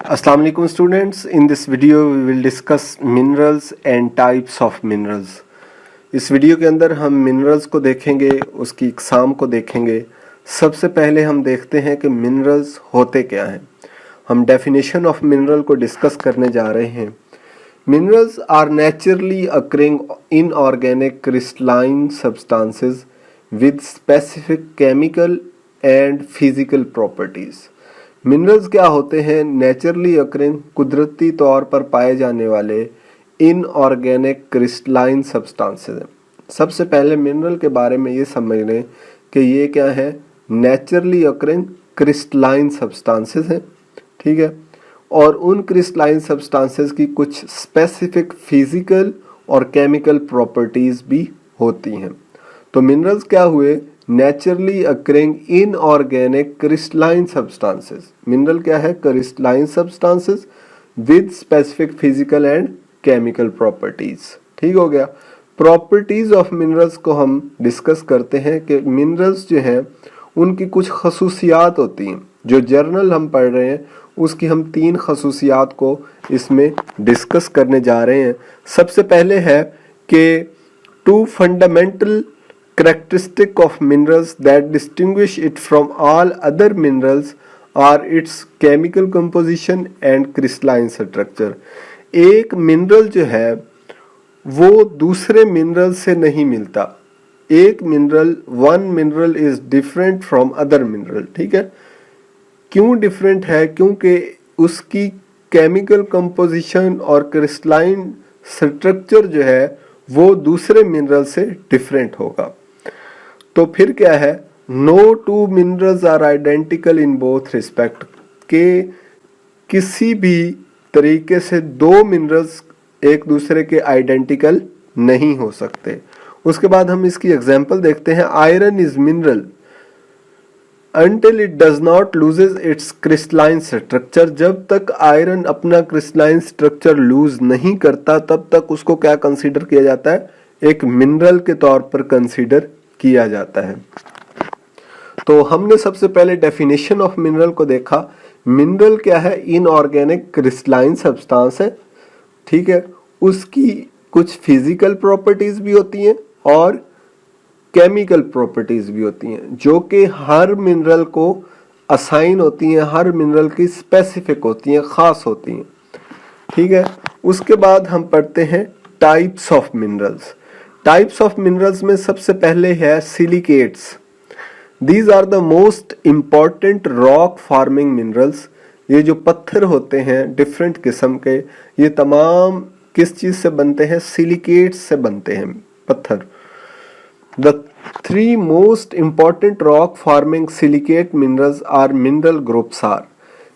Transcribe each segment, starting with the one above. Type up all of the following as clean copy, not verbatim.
Assalamu alaikum students. In this video we will discuss minerals and types of minerals. इस video के अंदर हम minerals को देखेंगे, उसकी इकसाम को देखेंगे। सबसे पहले हम देखते हैं कि मिनरल्स होते क्या हैं। हम डेफिनेशन ऑफ मिनरल को डिस्कस करने जा रहे हैं। Minerals are naturally occurring inorganic crystalline substances with specific chemical and physical properties. Minerals क्या होते हैं? नेचुरली अकरिंग, कुदरती तौर पर पाए जाने वाले इनऑर्गेनिक क्रिस्टलाइन सब्सटेंसेस। सबसे पहले मिनरल के बारे में ये समझ लें कि ये क्या है, नेचुरली अकरिंग क्रिस्टलाइन सब्सटेंसेस हैं, ठीक है। और उन क्रिस्टलाइन सब्सटेंसेस की कुछ स्पेसिफिक फिजिकल और केमिकल प्रॉपर्टीज़ भी होती हैं। तो मिनरल्स क्या हुए? Naturally occurring inorganic crystalline substances. Mineral क्या है? Crystalline substances with specific physical and chemical properties. ठीक हो गया। प्रॉपर्टीज ऑफ मिनरल्स को हम डिस्कस करते हैं कि मिनरल्स जो हैं उनकी कुछ खसूसियात होती हैं। जो जर्नल हम पढ़ रहे हैं उसकी हम 3 खसूसियात को इसमें डिस्कस करने जा रहे हैं। सबसे पहले है कि 2 fundamental characteristic of minerals that distinguish it from all other minerals are its chemical composition and crystalline structure। एक मिनरल जो है वो दूसरे मिनरल से नहीं मिलता। एक mineral, one mineral is different from other mineral. ठीक है। क्यों डिफरेंट है? क्योंकि उसकी केमिकल कंपोजिशन और क्रिस्टलाइन स्ट्रक्चर जो है वो दूसरे मिनरल से डिफरेंट होगा। तो फिर क्या है? No two minerals are identical in both respect, के किसी भी तरीके से 2 मिनरल्स एक दूसरे के आइडेंटिकल नहीं हो सकते। उसके बाद हम इसकी एग्जांपल देखते हैं। Iron is mineral until it does not loses its crystalline structure। जब तक आयरन अपना क्रिस्टलाइन स्ट्रक्चर लूज नहीं करता तब तक उसको क्या कंसीडर किया जाता है? एक मिनरल के तौर पर कंसीडर किया जाता है। तो हमने सबसे पहले डेफिनेशन ऑफ मिनरल को देखा। मिनरल क्या है? इनऑर्गेनिक क्रिस्टलाइन सब्सटेंस है, ठीक है। उसकी कुछ फिजिकल प्रॉपर्टीज भी होती हैं और केमिकल प्रॉपर्टीज भी होती हैं जो कि हर मिनरल को असाइन होती हैं, हर मिनरल की स्पेसिफिक होती हैं, खास होती हैं, ठीक है। उसके बाद हम पढ़ते हैं types of minerals. Types of minerals में सबसे पहले है silicates. These are the most important rock forming minerals. ये जो पत्थर होते हैं डिफरेंट किस्म के, ये तमाम किस चीज से बनते हैं? सिलिकेट्स से बनते हैं पत्थर। The 3 most important rock forming silicate minerals are mineral groups are।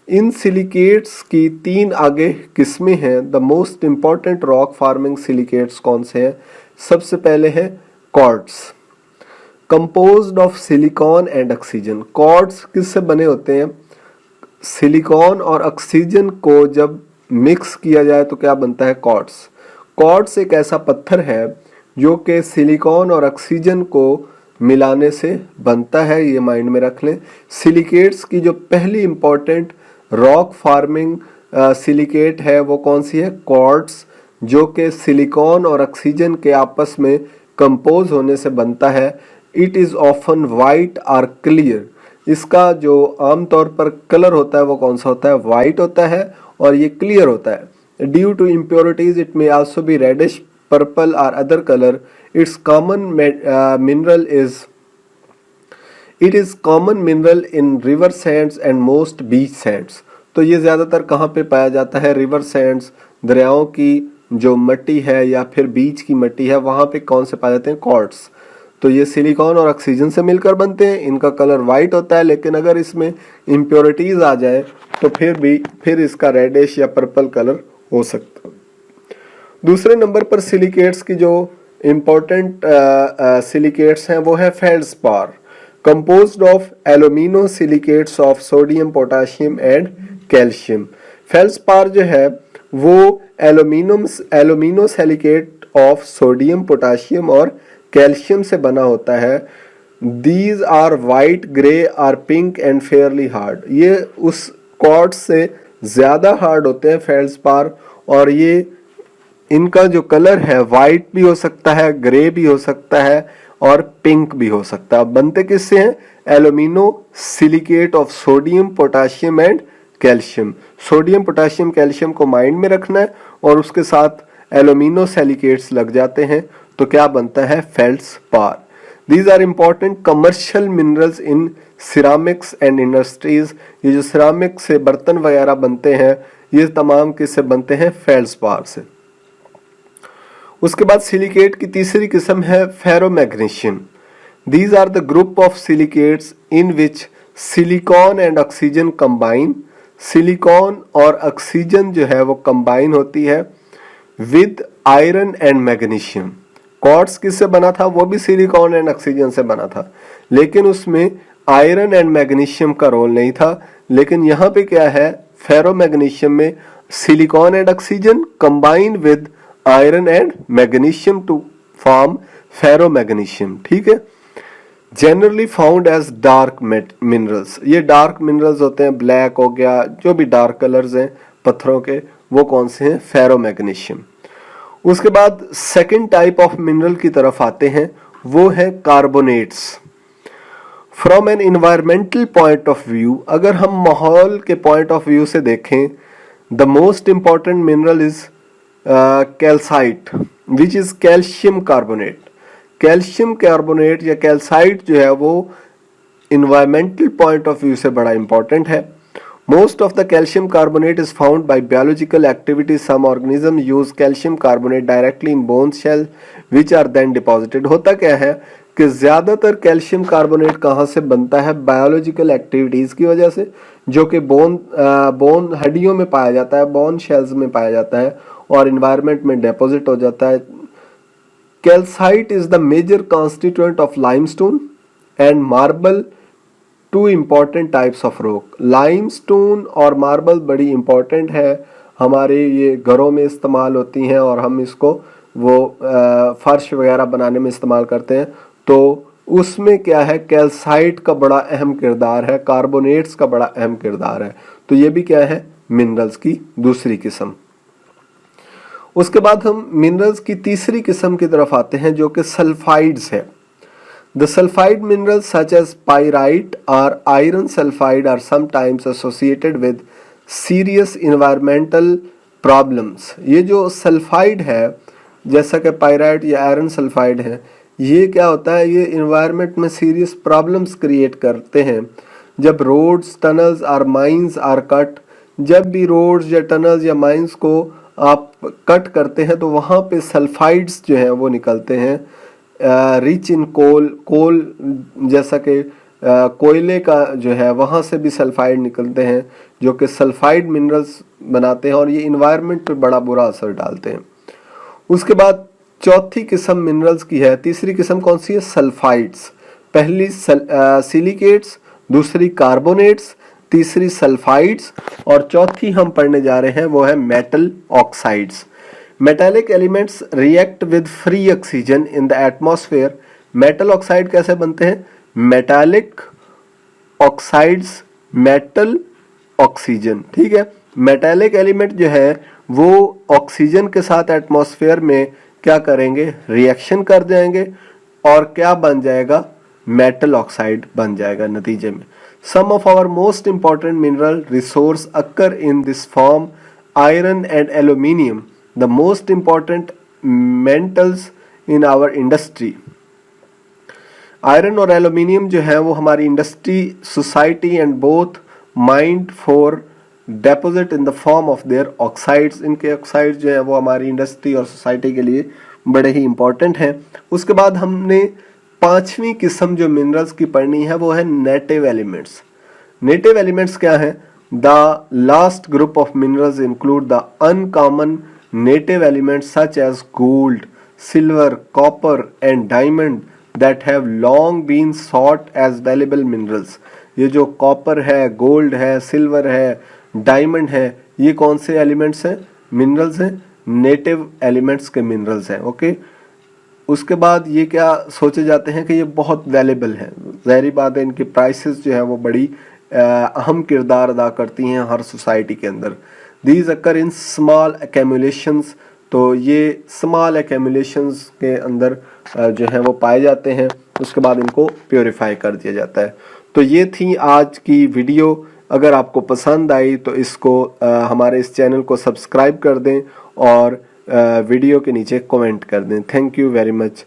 In silicates की 3 आगे किस्में हैं। The most important rock farming silicates कौन से हैं? सबसे पहले है quartz, composed of silicon and oxygen. Quartz किससे बने होते हैं? सिलिकॉन और ऑक्सीजन को जब मिक्स किया जाए तो क्या बनता है? क्वार्ट्स। क्वार्ट्स एक ऐसा पत्थर है जो कि सिलिकॉन और ऑक्सीजन को मिलाने से बनता है, ये माइंड में रख लें। सिलिकेट्स की जो पहली इंपॉर्टेंट रॉक फार्मिंग सिलिकेट है वो कौन सी है? क्वार्ट्स, जो कि सिलिकॉन और ऑक्सीजन के आपस में कंपोज होने से बनता है। इट इज़ ऑफन वाइट और क्लियर। इसका जो आमतौर पर कलर होता है वो कौन सा होता है? वाइट होता है और ये क्लियर होता है। Due to impurities it may also be reddish, purple और other colour. It's common mineral is it is common mineral in river sands and most beach sands. तो ये ज्यादातर कहाँ पे पाया जाता है? रिवर सैंड्स, दरियाओं की जो मिट्टी है या फिर बीच की मिट्टी है, वहां पे कौन से पाए जाते हैं? क्वार्ट्स। तो ये सिलिकॉन और ऑक्सीजन से मिलकर बनते हैं। इनका कलर वाइट होता है, लेकिन अगर इसमें इम्प्योरिटीज आ जाए तो फिर इसका रेडिश या पर्पल कलर हो सकता है। दूसरे नंबर पर सिलिकेट्स की जो इम्पोर्टेंट सिलिकेट्स हैं वो है feldspar, composed of alumino silicates of sodium, potassium and calcium. Feldspar जो है वो alumino silicate of sodium, potassium और कैल्शियम से बना होता है। दीज आर वाइट, ग्रे और पिंक एंड फेयरली हार्ड। ये उस क्वार्ट्ज से ज़्यादा हार्ड होते हैं फेल्डस्पार, और ये इनका जो कलर है वाइट भी हो सकता है, ग्रे भी हो सकता है और पिंक भी हो सकता है। बनते किससे हैं? Alumino silicate of sodium, potassium and calcium. Sodium, potassium, calcium को माइंड में रखना है और उसके साथ एल्यूमिनो सिलिकेट्स लग जाते हैं तो क्या बनता है? Feldspar. These are important commercial minerals in ceramics and industries। ये जो सिरामिक से बर्तन वगैरह बनते हैं ये तमाम किससे बनते हैं? फेल्डस्पार से। उसके बाद सिलिकेट की तीसरी किस्म है फेरोमैग्नीशियम। These are the group of silicates in which silicon and oxygen combine। Silicon और ऑक्सीजन जो है वो कंबाइन होती है with iron and magnesium. Quartz किससे बना था? वो भी सिलिकॉन एंड ऑक्सीजन से बना था, लेकिन उसमें आयरन एंड मैग्नीशियम का रोल नहीं था। लेकिन यहाँ पे क्या है? फेरोमैग्नीशियम में silicon and oxygen combine with iron and magnesium to form ferromagnesium. ठीक है। Generally found as dark minerals. ये डार्क मिनरल्स होते हैं, ब्लैक हो गया, जो भी डार्क कलर्स हैं पत्थरों के, वो कौन से हैं? फेरोमैग्नीशियम। उसके बाद सेकंड टाइप ऑफ मिनरल की तरफ आते हैं, वो है carbonates. From an environmental point of view, अगर हम माहौल के पॉइंट ऑफ व्यू से देखें, the most important mineral is calcite which is calcium carbonate. Calcium carbonate या कैल्साइट जो है वो इन्वायरमेंटल पॉइंट ऑफ व्यू से बड़ा इंपॉर्टेंट है। Most of the calcium carbonate is found by biological activity. Some organism use calcium carbonate directly in bone shell which are then deposited. होता क्या है कि ज्यादातर कैल्शियम कार्बोनेट कहाँ से बनता है? बायोलॉजिकल एक्टिविटीज की वजह से, जो कि बोन हड्डियों में पाया जाता है, बोन शेल्स में पाया जाता है और इन्वायरमेंट में डिपॉजिट हो जाता है। Calcite is the major constituent of limestone and marble, two important types of rock. Limestone और मार्बल बड़ी इंपॉर्टेंट है, हमारे ये घरों में इस्तेमाल होती हैं और हम इसको वो फर्श वगैरह बनाने में इस्तेमाल करते हैं। तो उसमें क्या है? कैल्साइट का बड़ा अहम किरदार है, कार्बोनेट्स का बड़ा अहम किरदार है। तो ये भी क्या है? मिनरल्स की दूसरी किस्म। उसके बाद हम मिनरल्स की तीसरी किस्म की तरफ आते हैं जो कि सल्फाइड्स है। The sulfide minerals such as pyrite or iron sulfide are sometimes associated with serious environmental problems। ये जो सल्फाइड है, जैसा कि पायराइट या आयरन सल्फाइड है, ये क्या होता है? ये इन्वायरमेंट में सीरियस प्रॉब्लम्स क्रिएट करते हैं। जब रोड्स, टनल्स और माइंस आर कट, जब भी रोड्स या टनल्स या माइंस को आप कट करते हैं तो वहाँ पे सल्फाइड्स जो हैं वो निकलते हैं। रिच इन कोल जैसा कि कोयले का जो है वहाँ से भी सल्फाइड निकलते हैं जो कि सल्फाइड मिनरल्स बनाते हैं और ये इन्वायरमेंट पर बड़ा बुरा असर डालते हैं। उसके बाद चौथी किस्म मिनरल्स की है। तीसरी किस्म कौन सी है? सल्फाइड्स। पहली सिलिकेट्स, दूसरी कार्बोनेट्स, तीसरी सल्फाइड्स और चौथी हम पढ़ने जा रहे हैं वो है metal oxides. Metallic elements react with free oxygen in the atmosphere. Metal oxide कैसे बनते हैं? Metallic oxides, metal oxygen. ठीक है। मेटालिक एलिमेंट जो है वो ऑक्सीजन के साथ एटमॉस्फेयर में क्या करेंगे? रिएक्शन कर जाएंगे और क्या बन जाएगा? मेटल ऑक्साइड बन जाएगा नतीजे में। Some of our most important mineral resource occur in this form iron and aluminium, the most important metals in our industry। Iron और एल्यूमिनियम जो है वो हमारी industry, society and both mined for deposit in the form of their oxides. इनके oxides जो है वो हमारी इंडस्ट्री और सोसाइटी के लिए बड़े ही इंपॉर्टेंट हैं। उसके बाद हमने पांचवी किस्म जो मिनरल्स की पढ़नी है वो है नेटिव एलिमेंट्स। नेटिव एलिमेंट्स क्या है? The last group of minerals include the uncommon native elements such as gold, silver, copper and diamond that have long been sought as valuable minerals। ये जो कॉपर है, गोल्ड है, silver है, diamond है, ये कौन से एलिमेंट्स हैं? मिनरल्स हैं, नेटिव एलिमेंट्स के मिनरल्स हैं। ओके। उसके बाद ये क्या सोचे जाते हैं कि ये बहुत वैल्यूबल है। ज़ाहिर बात है इनकी प्राइसेस जो है वो बड़ी अहम किरदार अदा करती हैं हर सोसाइटी के अंदर। दीज अकर इन स्मॉल एक्यूमुलेशंस, तो ये स्मॉल एक्यूमुलेशंस के अंदर जो है वो पाए जाते हैं, उसके बाद इनको प्योरीफाई कर दिया जाता है। तो ये थी आज की वीडियो। अगर आपको पसंद आई तो इसको हमारे इस चैनल को सब्सक्राइब कर दें और वीडियो के नीचे कमेंट कर दें। Thank you very much.